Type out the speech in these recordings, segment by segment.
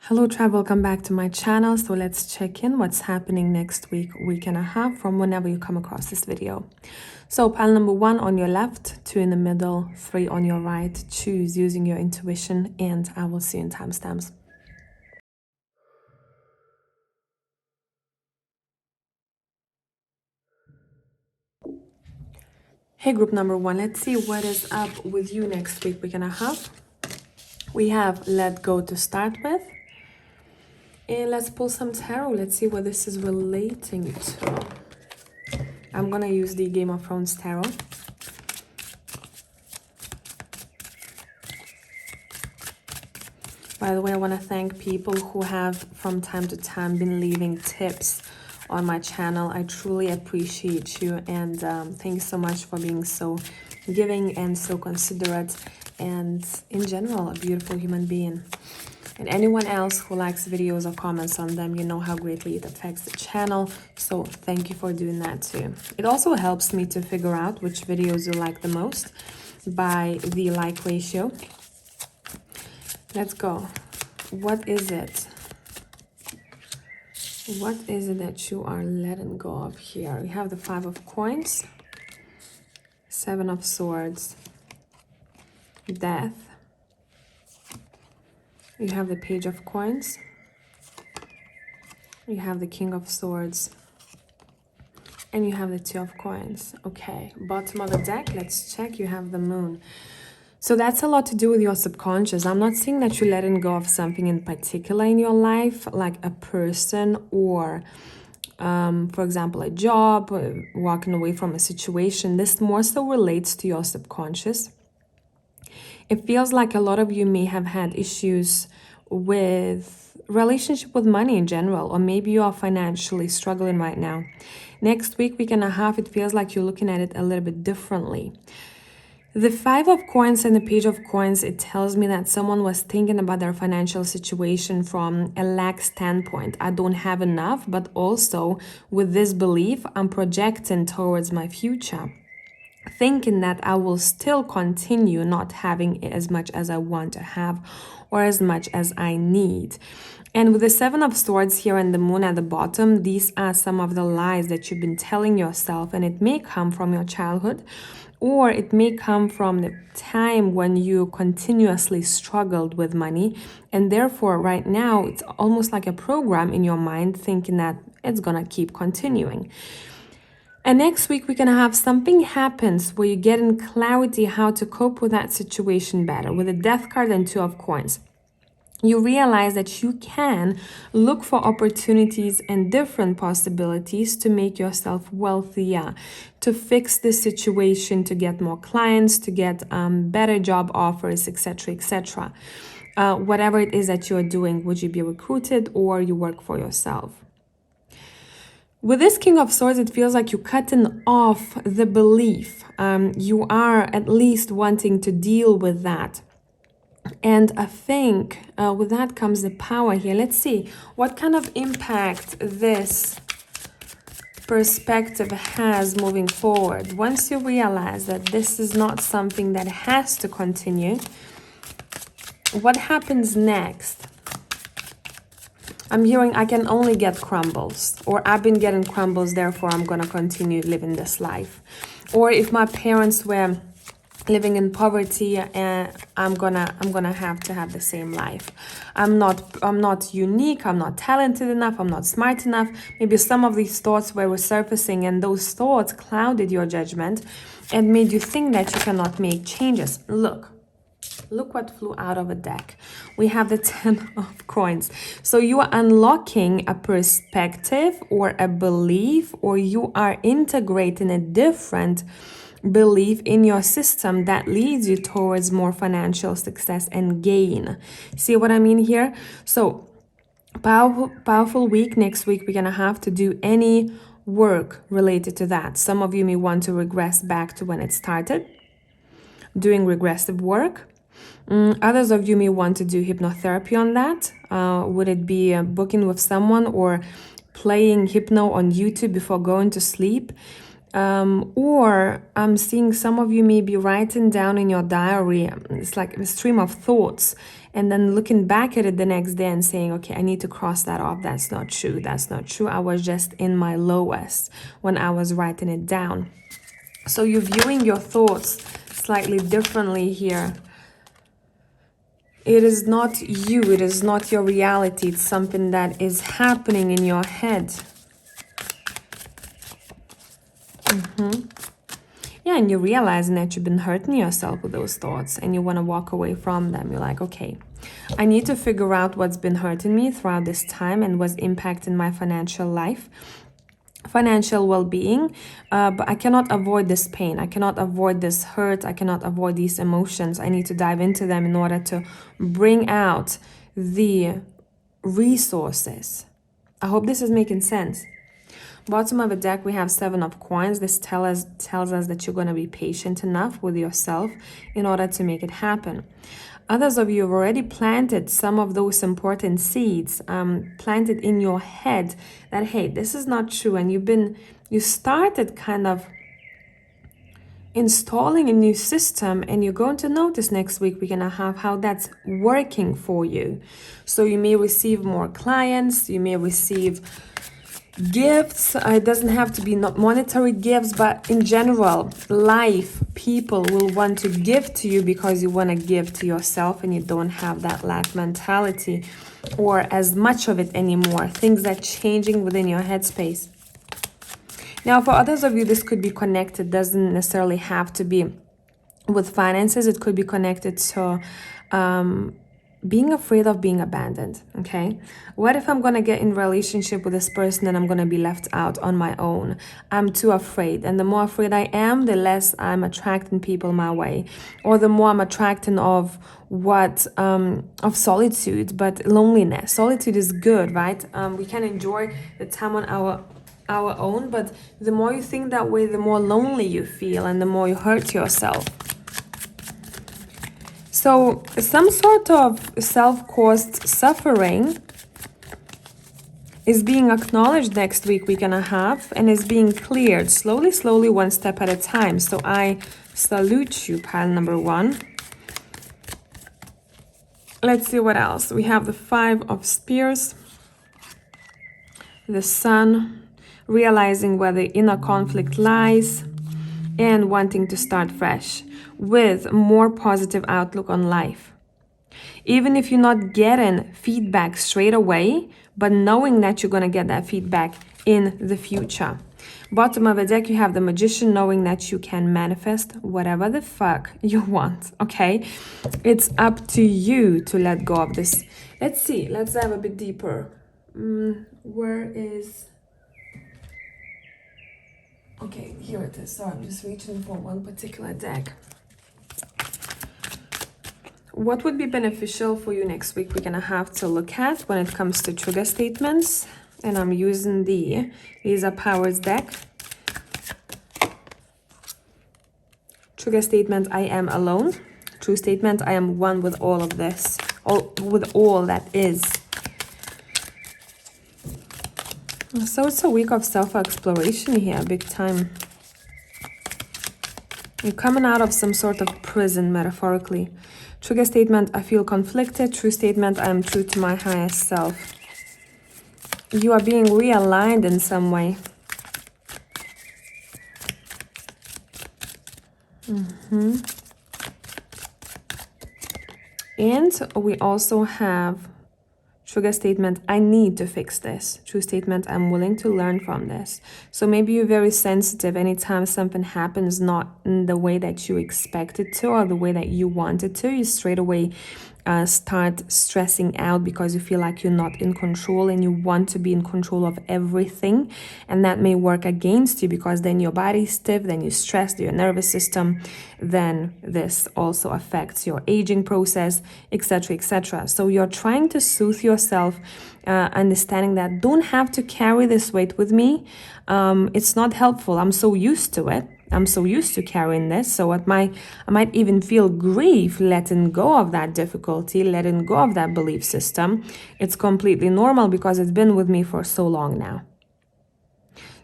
Hello tribe, welcome back to my channel. So let's check in what's happening next week and a half from whenever you come across this video. So pile number 1 on your left, 2 in the middle, 3 on your right. Choose using your intuition, and I will see you in timestamps. Hey group number 1, let's see what is up with you next week and a half. We have let go to start with. And let's pull some tarot. Let's see what this is relating to. I'm gonna use the Game of Thrones tarot. By the way, I want to thank people who have from time to time been leaving tips on my channel. I truly appreciate you, and thanks so much for being so giving and so considerate, and in general a beautiful human being. And anyone else who likes videos or comments on them, you know how greatly it affects the channel, so thank you for doing that too. It also helps me to figure out which videos you like the most by the like ratio. Let's go. What is it? What is it that you are letting go of here? We have the 5 of coins, 7 of swords, death. You have the page of coins. You have the king of swords. And you have the 2 of coins. Okay, bottom of the deck, let's check. You have the moon. So that's a lot to do with your subconscious. I'm not saying that you're letting go of something in particular in your life, like a person or, for example, a job, walking away from a situation. This more so relates to your subconscious. It feels like a lot of you may have had issues with relationship with money in general, or maybe you are financially struggling right now. Next week and a half, it feels like you're looking at it a little bit differently. The 5 of coins and the page of coins, it tells me that someone was thinking about their financial situation from a lack standpoint. I don't have enough, but also with this belief, I'm projecting towards my future, thinking that I will still continue not having as much as I want to have or as much as I need. And with the 7 of swords here and the moon at the bottom, these are some of the lies that you've been telling yourself, and it may come from your childhood, or it may come from the time when you continuously struggled with money, and therefore right now it's almost like a program in your mind thinking that it's gonna keep continuing. And next week we're gonna have something happens where you get in clarity how to cope with that situation better. With the death card and 2 of coins, you realize that you can look for opportunities and different possibilities to make yourself wealthier, to fix the situation, to get more clients, to get better job offers, etc., etc. Whatever it is that you're doing, would you be recruited or you work for yourself? With this King of Swords, it feels like you're cutting off the belief. You are at least wanting to deal with that. And I think with that comes the power here. Let's see what kind of impact this perspective has moving forward. Once you realize that this is not something that has to continue, what happens next? I'm hearing I can only get crumbles, or I've been getting crumbles, therefore I'm gonna continue living this life. Or if my parents were living in poverty, and I'm gonna have to have the same life. I'm not unique, I'm not talented enough, I'm not smart enough. Maybe some of these thoughts were resurfacing, and those thoughts clouded your judgment and made you think that you cannot make changes. Look what flew out of a deck. We have the 10 of coins. So you are unlocking a perspective or a belief, or you are integrating a different belief in your system that leads you towards more financial success and gain. See what I mean here? So powerful week. Next week we're gonna have to do any work related to that. Some of you may want to regress back to when it started, doing regressive work. Others of you may want to do hypnotherapy on that. Would it be booking with someone or playing hypno on YouTube before going to sleep? Or I'm seeing some of you may be writing down in your diary. It's like a stream of thoughts, and then looking back at it the next day and saying, okay, I need to cross that off. That's not true. That's not true. I was just in my lowest when I was writing it down. So you're viewing your thoughts slightly differently here. It is not you. It is not your reality. It's something that is happening in your head. Yeah, and you're realizing that you've been hurting yourself with those thoughts and you want to walk away from them. You're like, okay, I need to figure out what's been hurting me throughout this time and what's impacting my financial life, financial well-being, but I cannot avoid this pain. I cannot avoid this hurt. I cannot avoid these emotions. I need to dive into them in order to bring out the resources. I hope this is making sense. Bottom of the deck, we have 7 of coins. This tells us that you're going to be patient enough with yourself in order to make it happen. Others of you have already planted some of those important seeds, planted in your head that, hey, this is not true. And you started kind of installing a new system, and you're going to notice next week we're going to have how that's working for you. So you may receive more clients, you may receive gifts. It doesn't have to be not monetary gifts, but in general, life, people will want to give to you because you want to give to yourself and you don't have that lack mentality or as much of it anymore. Things are changing within your headspace. Now, for others of you, this could be connected, doesn't necessarily have to be with finances. It could be connected to being afraid of being abandoned, okay? What if I'm gonna get in relationship with this person and I'm gonna be left out on my own? I'm too afraid, and the more afraid I am, the less I'm attracting people my way, or the more I'm attracting of solitude, but loneliness. Solitude is good, right? We can enjoy the time on our own, but the more you think that way, the more lonely you feel and the more you hurt yourself. So some sort of self-caused suffering is being acknowledged next week, week and a half, and is being cleared slowly, slowly, one step at a time. So I salute you, pile number 1. Let's see what else. We have the 5 of Spears, the Sun, realizing where the inner conflict lies, and wanting to start fresh with more positive outlook on life. Even if you're not getting feedback straight away, but knowing that you're going to get that feedback in the future. Bottom of the deck, you have the Magician, knowing that you can manifest whatever the fuck you want, okay? It's up to you to let go of this. Let's see. Let's dive a bit deeper. Where is... Okay, here it is. So I'm just reaching for one particular deck. What would be beneficial for you next week? We're going to have to look at when it comes to trigger statements. And I'm using these are Powers deck. Trigger statement, I am alone. True statement, I am one with all of this. With all that is. So it's a week of self-exploration here, big time. You're coming out of some sort of prison, metaphorically. Trigger statement, I feel conflicted. True statement, I am true to my highest self. You are being realigned in some way. And we also have trigger statement, I need to fix this. True statement, I'm willing to learn from this. So maybe you're very sensitive anytime something happens not in the way that you expect it to or the way that you want it to. You straight away start stressing out because you feel like you're not in control and you want to be in control of everything. And that may work against you because then your body's stiff, then you're stressed, your nervous system, then this also affects your aging process, etc., etc. So you're trying to soothe yourself, understanding that don't have to carry this weight with me. It's not helpful. I'm so used to it. I'm so used to carrying this, so I might even feel grief letting go of that difficulty, letting go of that belief system. It's completely normal because it's been with me for so long now.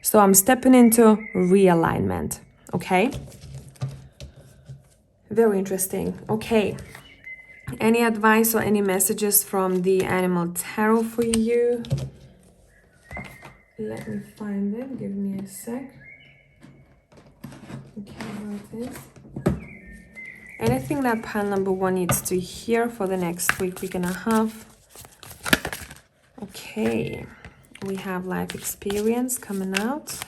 So I'm stepping into realignment, okay? Very interesting. Okay, Any advice or any messages from the Animal Tarot for you? Let me find it. Give me a sec. Okay, here it is. Anything that pile number 1 needs to hear for the next week and a half. Okay, we have life experience coming out.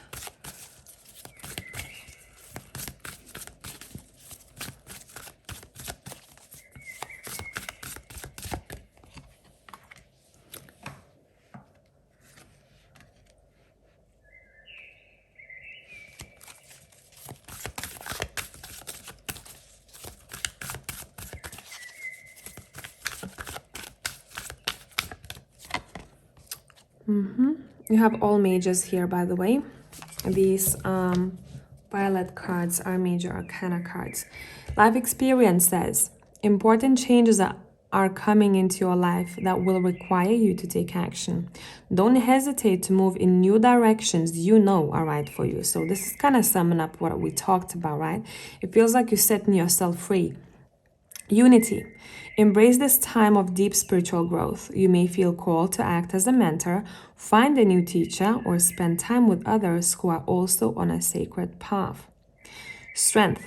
You have all majors here, by the way. These violet cards are major arcana cards. Life experience says, important changes are coming into your life that will require you to take action. Don't hesitate to move in new directions you know are right for you. So this is kind of summing up what we talked about, right? It feels like you're setting yourself free. Unity. Embrace this time of deep spiritual growth. You may feel called to act as a mentor, find a new teacher, or spend time with others who are also on a sacred path. Strength.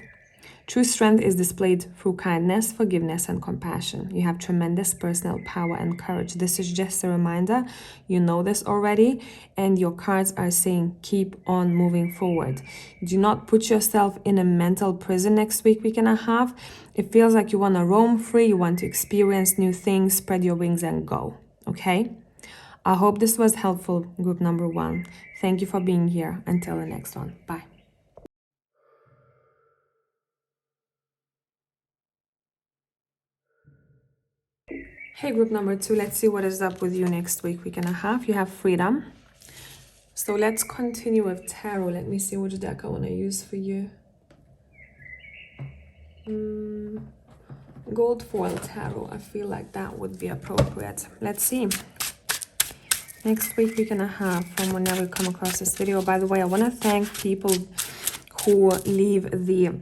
True strength is displayed through kindness, forgiveness, and compassion. You have tremendous personal power and courage. This is just a reminder. You know this already, and your cards are saying keep on moving forward. Do not put yourself in a mental prison next week and a half. It feels like you want to roam free, you want to experience new things, spread your wings and go, okay? I hope this was helpful, group number 1. Thank you for being here. Until the next one. Bye. Hey, group number 2, let's see what is up with you next week and a half. You have freedom. So let's continue with tarot. Let me see which deck I want to use for you. Gold foil tarot. I feel like that would be appropriate. Let's see. Next week and a half from whenever you come across this video. By the way, I want to thank people who leave the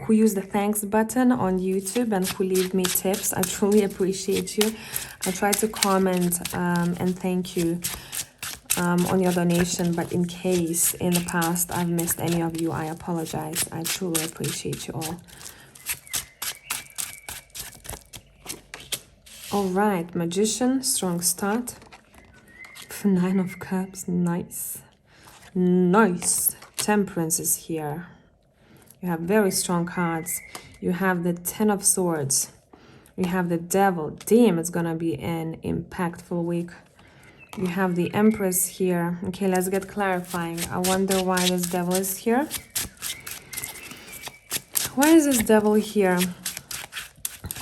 who use the thanks button on YouTube and who leave me tips. I truly appreciate you. I try to comment and thank you on your donation, but in case in the past I've missed any of you, I apologize. I truly appreciate you all. All right, Magician, strong start. 9 of Cups, nice. Nice. Temperance is here. You have very strong cards. You have the 10 of Swords. You have the Devil. Damn, it's gonna be an impactful week. You have the Empress here. Okay, let's get clarifying. I wonder why this Devil is here. Why is this Devil here?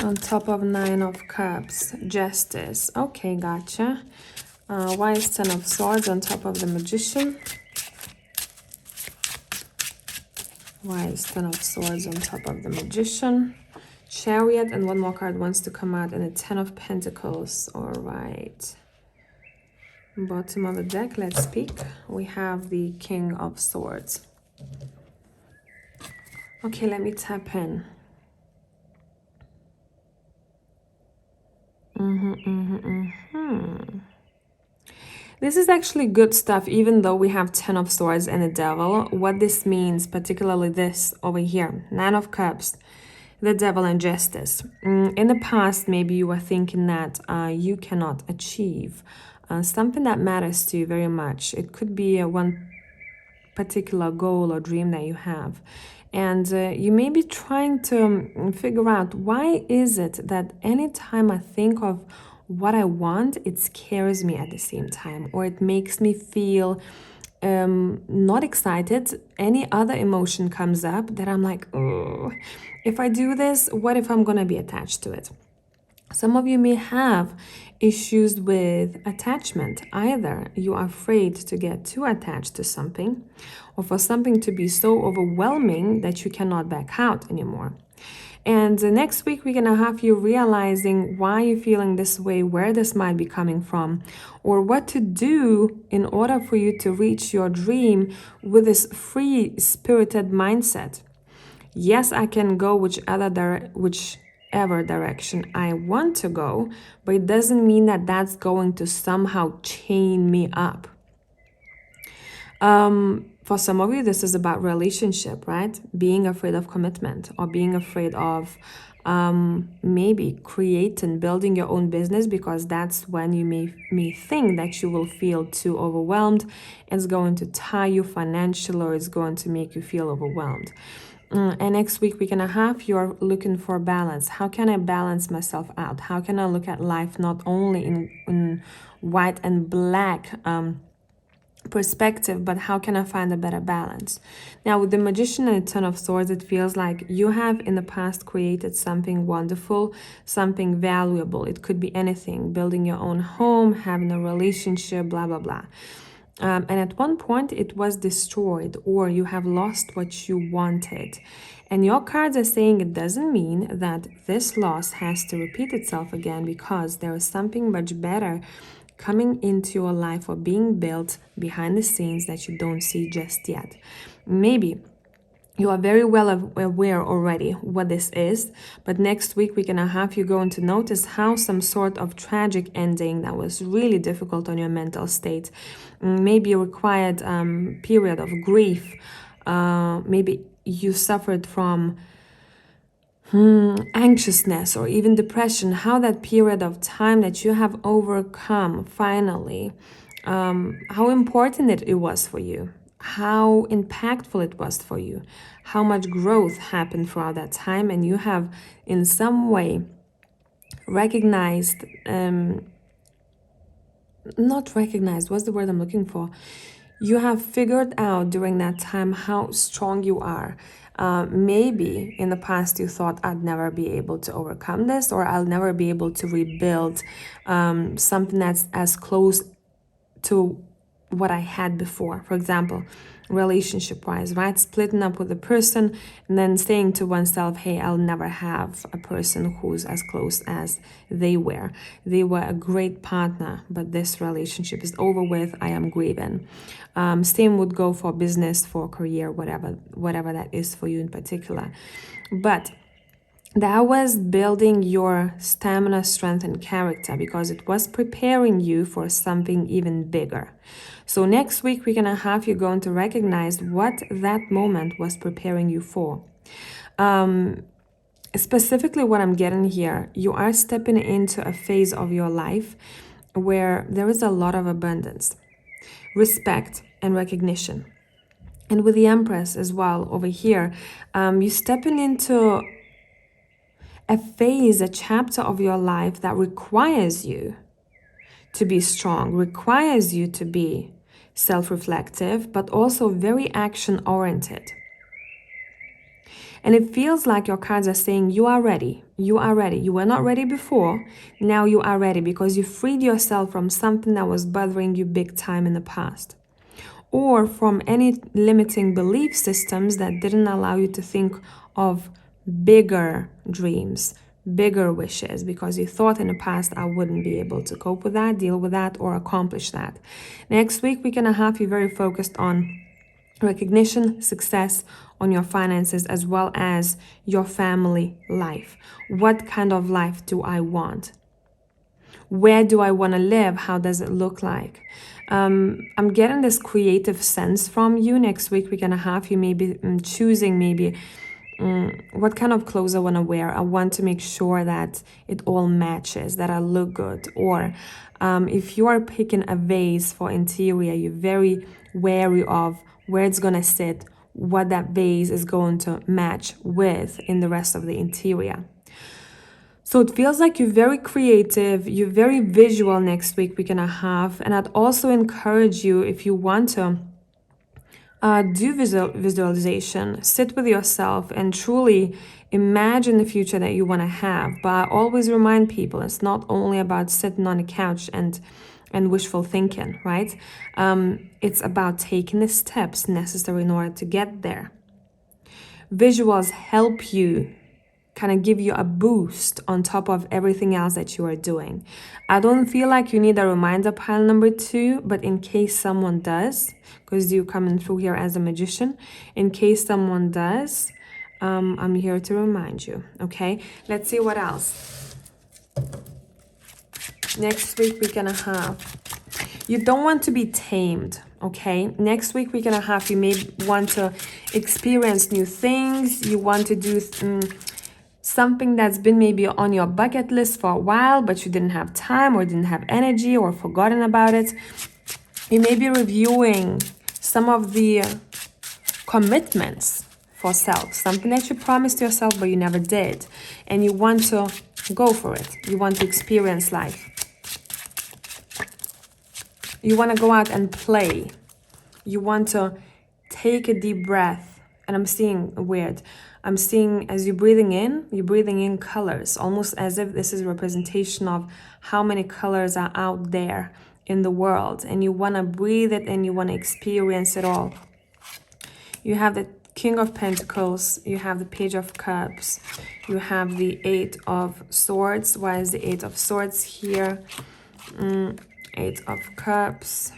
On top of 9 of Cups. Justice. Okay, gotcha. Why is 10 of Swords on top of the Magician? Why is 10 of Swords on top of the Magician? Chariot, and one more card wants to come out, and a 10 of Pentacles. All right. Bottom of the deck, let's speak. We have the King of Swords. Okay, let me tap in. This is actually good stuff, even though we have 10 of Swords and the Devil. What this means, particularly this over here, 9 of Cups, the Devil and Justice. In the past, maybe you were thinking that you cannot achieve something that matters to you very much. It could be one particular goal or dream that you have. And you may be trying to figure out, why is it that anytime I think of what I want, it scares me at the same time, or it makes me feel not excited. Any other emotion comes up that I'm like, oh, if I do this, what if I'm gonna be attached to it? Some of you may have issues with attachment. Either you are afraid to get too attached to something, or for something to be so overwhelming that you cannot back out anymore. And the next week and a half, you're realizing why you're feeling this way, where this might be coming from, or what to do in order for you to reach your dream with this free-spirited mindset. Yes, I can go whichever whatever direction I want to go, but it doesn't mean that that's going to somehow chain me up. For some of you, this is about relationship, right? Being afraid of commitment, or being afraid of maybe building your own business, because that's when you may think that you will feel too overwhelmed. It's going to tie you financially, or it's going to make you feel overwhelmed. And next week and a half, you're looking for balance. How can I balance myself out? How can I look at life not only in white and black perspective, but how can I find a better balance? Now, with the Magician and the Ten of Swords, it feels like you have in the past created something wonderful, something valuable. It could be anything: building your own home, having a relationship, blah, blah, blah. And at one point it was destroyed, or you have lost what you wanted. And your cards are saying it doesn't mean that this loss has to repeat itself again, because there is something much better coming into your life or being built behind the scenes that you don't see just yet. Maybe you are very well aware already what this is, but next week and a half, you're going to notice how some sort of tragic ending that was really difficult on your mental state, maybe a required period of grief, maybe you suffered from anxiousness or even depression, how that period of time that you have overcome finally, how important it was for you, how impactful it was for you, how much growth happened throughout that time, and you have in some way recognized, not recognized, what's the word I'm looking for? You have figured out during that time how strong you are. Maybe in the past you thought, I'd never be able to overcome this, or I'll never be able to rebuild something that's as close to what I had before. For example, relationship wise, right? Splitting up with a person and then saying to oneself, hey, I'll never have a person who's as close as they were. They were a great partner, but this relationship is over with. I am grieving. Same would go for business, for career, whatever that is for you in particular. But that was building your stamina, strength, and character, because it was preparing you for something even bigger. So next week and a half, you're going to recognize what that moment was preparing you for. Specifically, what I'm getting here, you are stepping into a phase of your life where there is a lot of abundance, respect, and recognition. And with the Empress as well over here, you're stepping into a phase, a chapter of your life that requires you to be strong, requires you to be self-reflective, but also very action-oriented. And it feels like your cards are saying you are ready. You are ready. You were not ready before. Now you are ready, because you freed yourself from something that was bothering you big time in the past, or from any limiting belief systems that didn't allow you to think of bigger dreams, bigger wishes, because you thought in the past, I wouldn't be able to cope with that, deal with that, or accomplish that. Next week and a half, you're very focused on recognition, success, on your finances, as well as your family life. What kind of life do I want? Where do I want to live? How does it look like? I'm getting this creative sense from you. Next week and a half, you may be choosing maybe what kind of clothes I want to wear. I want to make sure that it all matches, that I look good. Or if you are picking a vase for interior, you're very wary of where it's going to sit, what that vase is going to match with in the rest of the interior. So it feels like you're very creative, you're very visual next week and a half. And I'd also encourage you, if you want to, do visualization, sit with yourself and truly imagine the future that you want to have. But I always remind people, it's not only about sitting on a couch and wishful thinking, right? It's about taking the steps necessary in order to get there. Visuals help you, kind of give you a boost on top of everything else that you are doing. I don't feel like you need a reminder pile number 2, but in case someone does, because you're coming through here as a magician, in case someone does, I'm here to remind you, okay? Let's see what else. Next week we're gonna have, you don't want to be tamed, okay? Next week we're gonna have, you may want to experience new things. You want to do something that's been maybe on your bucket list for a while, but you didn't have time or didn't have energy or forgotten about it. You may be reviewing some of the commitments for self, something that you promised yourself but you never did, and you want to go for it. You want to experience life. You want to go out and play. You want to take a deep breath. And I'm seeing weird. I'm seeing as you're breathing in colors, almost as if this is a representation of how many colors are out there in the world. And you want to breathe it and you want to experience it all. You have the King of Pentacles, you have the Page of Cups, you have the Eight of Swords. Why is the Eight of Swords here? Eight of Cups.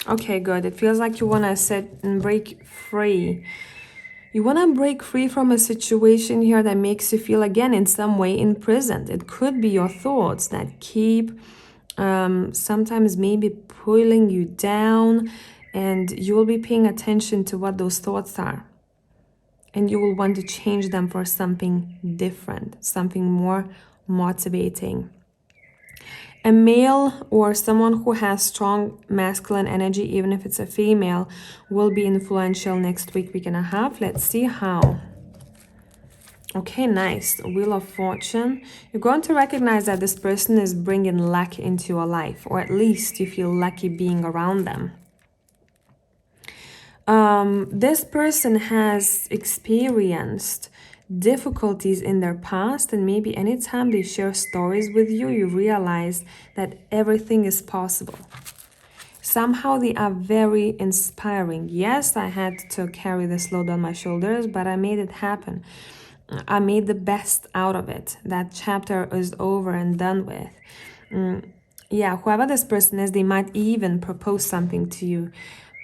Okay, good. It feels like you want to set and break free. You want to break free from a situation here that makes you feel, again, in some way imprisoned. It could be your thoughts that keep sometimes maybe pulling you down, and you will be paying attention to what those thoughts are. And you will want to change them for something different, something more motivating. A male or someone who has strong masculine energy, even if it's a female, will be influential next week, week and a half. Let's see how. Okay, nice. Wheel of Fortune. You're going to recognize that this person is bringing luck into your life, or at least you feel lucky being around them. This person has experienced difficulties in their past, and maybe anytime they share stories with you, you realize that everything is possible. Somehow they are very inspiring. Yes, I had to carry this load on my shoulders, but I made it happen. I made the best out of it. That chapter is over and done with. Yeah, whoever this person is, they might even propose something to you,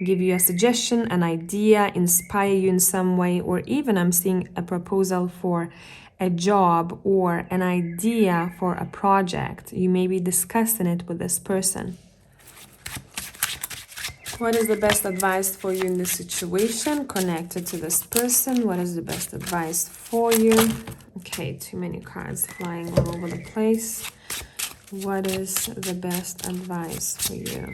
give you a suggestion, an idea, inspire you in some way, or even I'm seeing a proposal for a job or an idea for a project. You may be discussing it with this person. What is the best advice for you in this situation connected to this person? What is the best advice for you? Okay, too many cards flying all over the place. What is the best advice for you?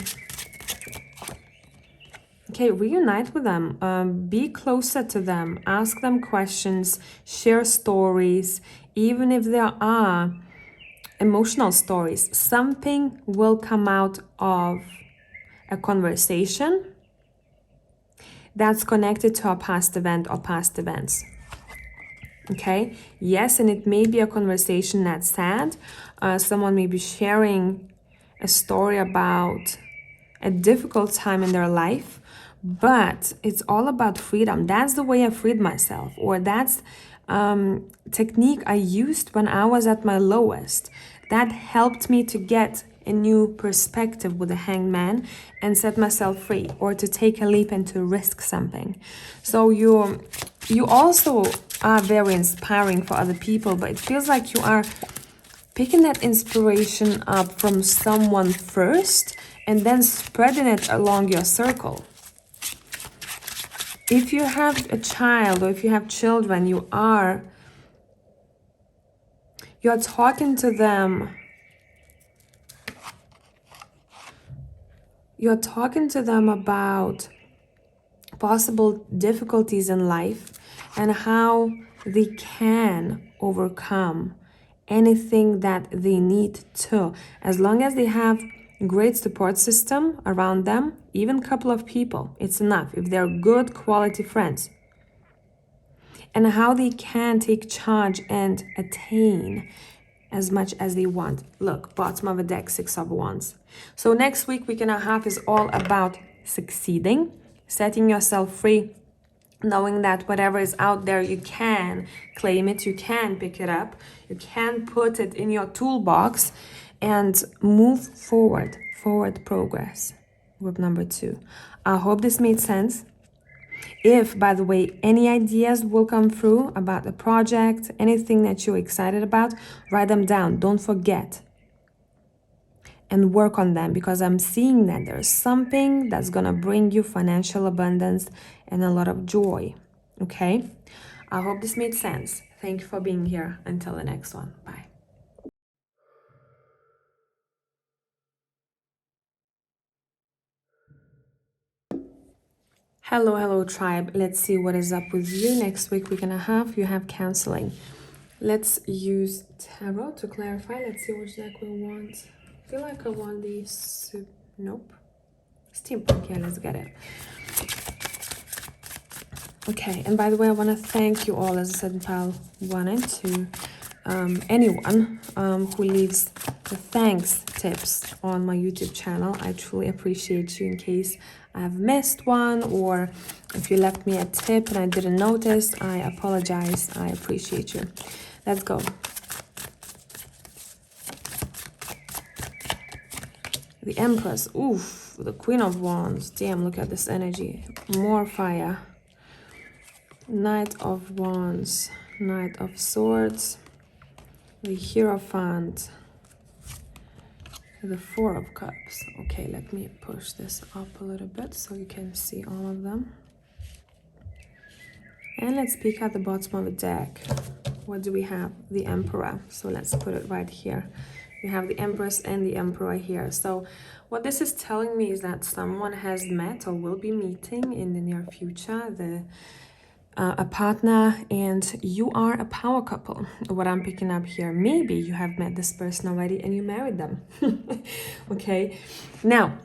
Okay, reunite with them. Be closer to them. Ask them questions. Share stories. Even if there are emotional stories, something will come out of a conversation that's connected to a past event or past events. Okay, yes, and it may be a conversation that's sad. Someone may be sharing a story about a difficult time in their life, but it's all about freedom. That's the way I freed myself, or that's technique I used when I was at my lowest. That helped me to get a new perspective with the Hanged Man and set myself free, or to take a leap and to risk something. So you also are very inspiring for other people, but it feels like you are picking that inspiration up from someone first and then spreading it along your circle. If you have a child or if you have children, you're talking to them. You're talking to them about possible difficulties in life and how they can overcome anything that they need to, as long as they have great support system around them. Even a couple of people, it's enough if they're good quality friends, and how they can take charge and attain as much as they want. Look, bottom of the deck, Six of Wands. So next week, week and a half is all about succeeding, setting yourself free, knowing that whatever is out there, you can claim it, you can pick it up, you can put it in your toolbox and move forward progress. Group number 2. I hope this made sense. If, by the way, any ideas will come through about the project, anything that you're excited about, write them down. Don't forget. And work on them, because I'm seeing that there's something that's gonna bring you financial abundance and a lot of joy. Okay? I hope this made sense. Thank you for being here. Until the next one. Bye. Hello, tribe. Let's see what is up with you next week and a half. You have counseling. Let's use tarot to clarify. Let's see which deck we want. I feel like I want these. Nope. Steampunk. Yeah, let's get it. Okay, and by the way, I want to thank you all, as I said in pile 1 and 2. Anyone who leaves the thanks tips on my YouTube channel, I truly appreciate you. In case I have missed one, or if you left me a tip and I didn't notice, I apologize. I appreciate you. Let's go. The Empress. Oof, the Queen of Wands. Damn, look at this energy. More fire. Knight of Wands. Knight of Swords. The Hierophant. The Four of Cups. Okay, let me push this up a little bit so you can see all of them. And let's peek at the bottom of the deck. What do we have? The Emperor. So let's put it right here. You have the Empress and the Emperor here. So what this is telling me is that someone has met or will be meeting in the near future a partner, and you are a power couple. What I'm picking up here, maybe you have met this person already and you married them. Okay, now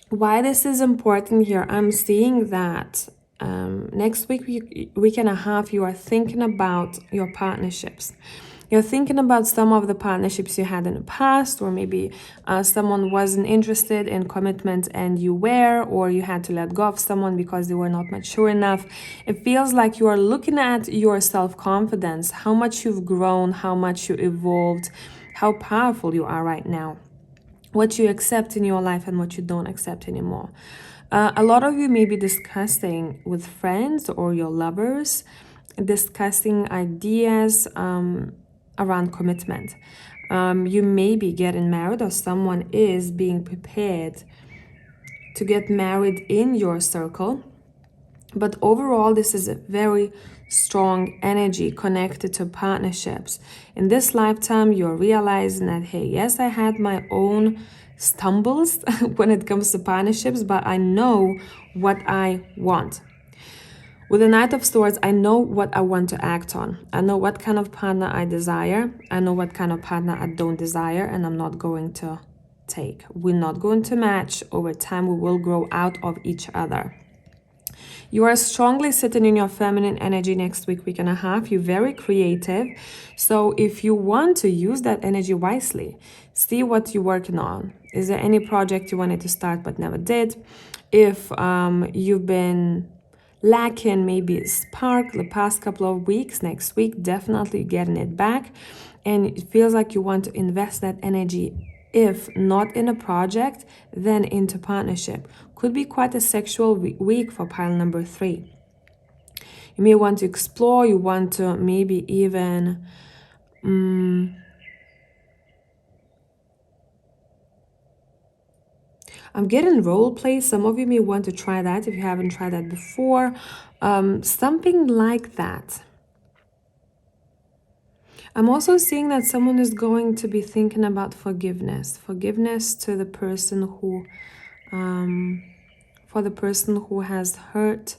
why this is important here, I'm seeing that next week and a half, you are thinking about your partnerships. You're thinking about some of the partnerships you had in the past, or maybe someone wasn't interested in commitment and you were, or you had to let go of someone because they were not mature enough. It feels like you are looking at your self-confidence, how much you've grown, how much you evolved, how powerful you are right now, what you accept in your life and what you don't accept anymore. A lot of you may be discussing with friends or your lovers, discussing ideas around commitment. You may be getting married, or someone is being prepared to get married in your circle. But overall, this is a very strong energy connected to partnerships. In this lifetime, you're realizing that, hey, yes, I had my own stumbles when it comes to partnerships, but I know what I want. With the Knight of Swords, I know what I want to act on. I know what kind of partner I desire. I know what kind of partner I don't desire, and I'm not going to take. We're not going to match. Over time, we will grow out of each other. You are strongly sitting in your feminine energy next week and a half. You're very creative. So if you want to use that energy wisely, see what you're working on. Is there any project you wanted to start but never did? If you've been lacking maybe a spark the past couple of weeks, next week, definitely getting it back. And it feels like you want to invest that energy, if not in a project, then into partnership. Could be quite a sexual week for pile number 3. You may want to explore, you want to maybe even I'm getting role play. Some of you may want to try that if you haven't tried that before. Something like that. I'm also seeing that someone is going to be thinking about forgiveness. Forgiveness to the person who, for the person who has hurt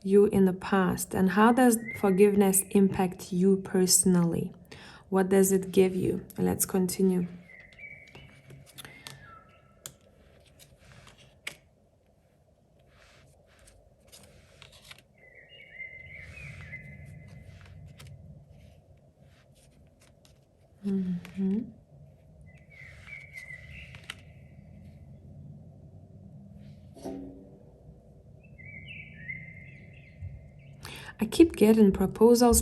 you in the past. And how does forgiveness impact you personally? What does it give you? Let's continue. I keep getting proposals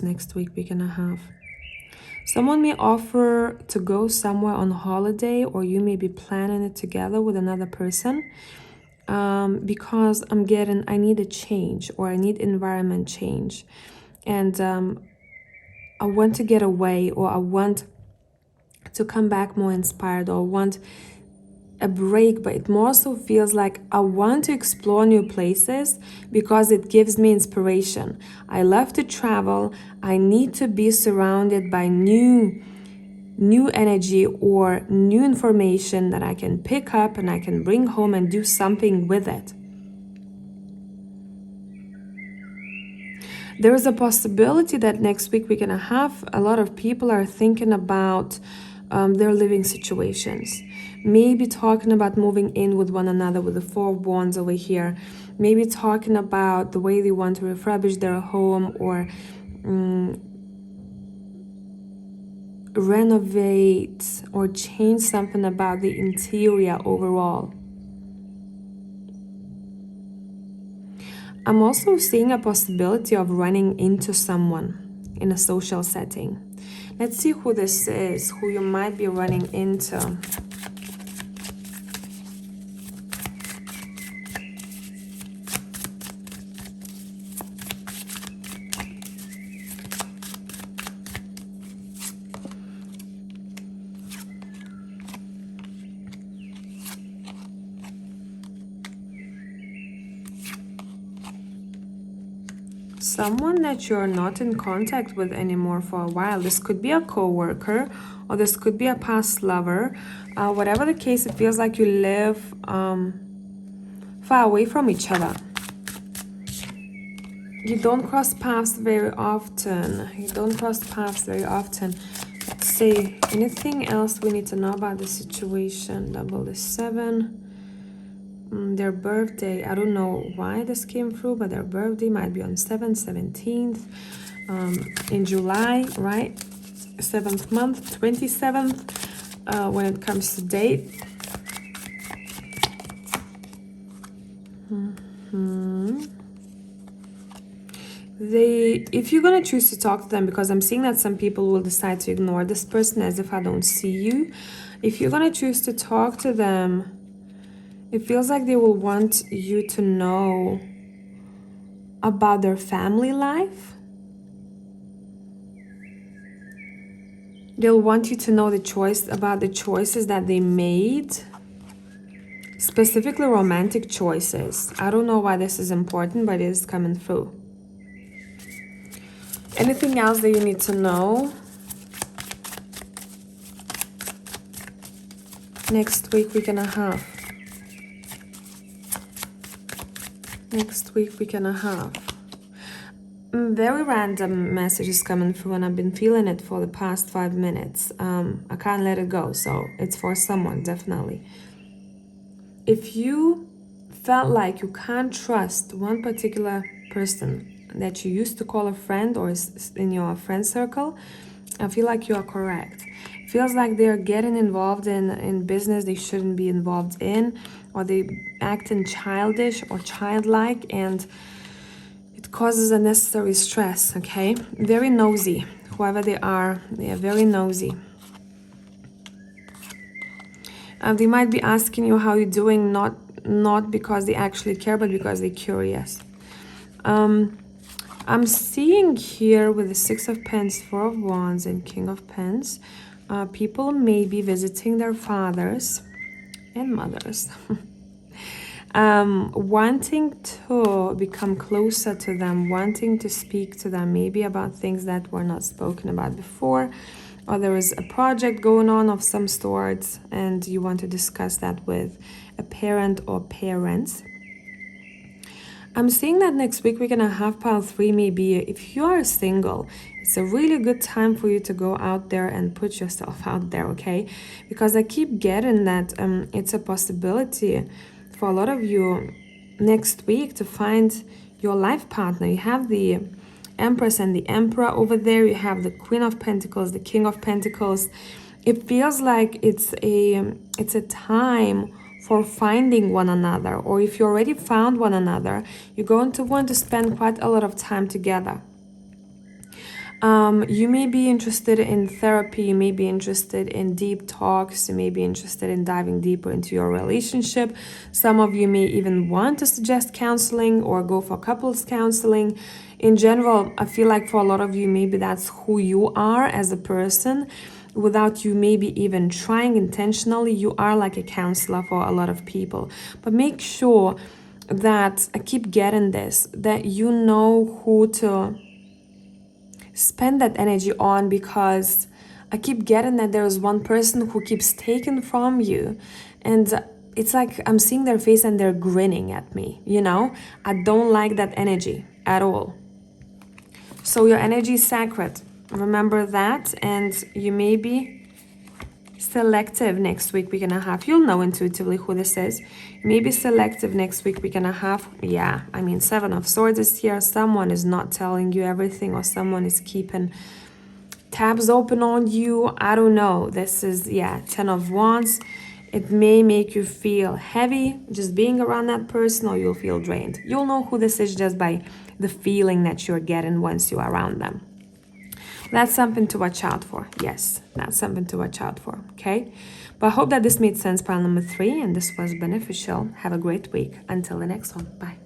next week and a half. Someone may offer to go somewhere on holiday, or you may be planning it together with another person. because I need a change, or I need environment change. And I want to get away, or I want to come back more inspired, or want a break. But it more so feels like I want to explore new places because it gives me inspiration. I love to travel. I need to be surrounded by new energy or new information that I can pick up and I can bring home and do something with it. There is a possibility that next week we're gonna have a lot of people are thinking about their living situations. Maybe talking about moving in with one another with the Four of Wands over here. Maybe talking about the way they want to refurbish their home, or renovate or change something about the interior overall. I'm also seeing a possibility of running into someone in a social setting. Let's see who this is, who you might be running into. Someone that you're not in contact with anymore for a while. This could be a co-worker, or this could be a past lover. Whatever the case, it feels like you live far away from each other. You don't cross paths very often. Let's see, anything else we need to know about the situation? Double the 7. Their birthday, I don't know why this came through, but their birthday might be on 7th, 17th, in July, right? 7th month, 27th, when it comes to date. If you're gonna choose to talk to them, because I'm seeing that some people will decide to ignore this person as if I don't see you. If you're gonna choose to talk to them, it feels like they will want you to know about their family life. They'll want you to know about the choices that they made, specifically romantic choices. I don't know why this is important, but it is coming through. Anything else that you need to know? Next week we're gonna have. Very random messages coming through, and I've been feeling it for the past 5 minutes. I can't let it go, so it's for someone, definitely. If you felt like you can't trust one particular person that you used to call a friend or is in your friend circle, I feel like you are correct. It feels like they're getting involved in business they shouldn't be involved in, or they acting childish or childlike, and it causes unnecessary stress, okay? Very nosy. Whoever they are very nosy. They might be asking you how you're doing, not because they actually care, but because they're curious. I'm seeing here with the 6 of Pens, 4 of Wands, and King of Pens, people may be visiting their fathers and mothers. Wanting to become closer to them, wanting to speak to them, maybe about things that were not spoken about before, or there is a project going on of some sort and you want to discuss that with a parent or parents. I'm seeing that next week we're gonna have pile 3. Maybe if you are single, it's a really good time for you to go out there and put yourself out there, okay? Because I keep getting that it's a possibility for a lot of you next week to find your life partner. You have the Empress and the Emperor over there. You have the Queen of Pentacles, the King of Pentacles. It feels like it's a time for finding one another, or if you already found one another, you're going to want to spend quite a lot of time together. You may be interested in therapy, you may be interested in deep talks, you may be interested in diving deeper into your relationship. Some of you may even want to suggest counseling or go for couples counseling. In general, I feel like for a lot of you, maybe that's who you are as a person. Without you maybe even trying intentionally, you are like a counselor for a lot of people. But make sure that, I keep getting this, that you know who to spend that energy on, because I keep getting that there's one person who keeps taking from you, and it's like I'm seeing their face and they're grinning at me, you know? I don't like that energy at all. So your energy is sacred. Remember that, and you may be selective next week and a half. You'll know intuitively who this is. Maybe selective next week and a half. Yeah, I mean, Seven of Swords is here. Someone is not telling you everything, or someone is keeping tabs open on you. I don't know. This is, yeah, Ten of Wands. It may make you feel heavy just being around that person, or you'll feel drained. You'll know who this is just by the feeling that you're getting once you're around them. That's something to watch out for. Yes, that's something to watch out for, okay? But I hope that this made sense, pile number 3, and this was beneficial. Have a great week. Until the next one. Bye.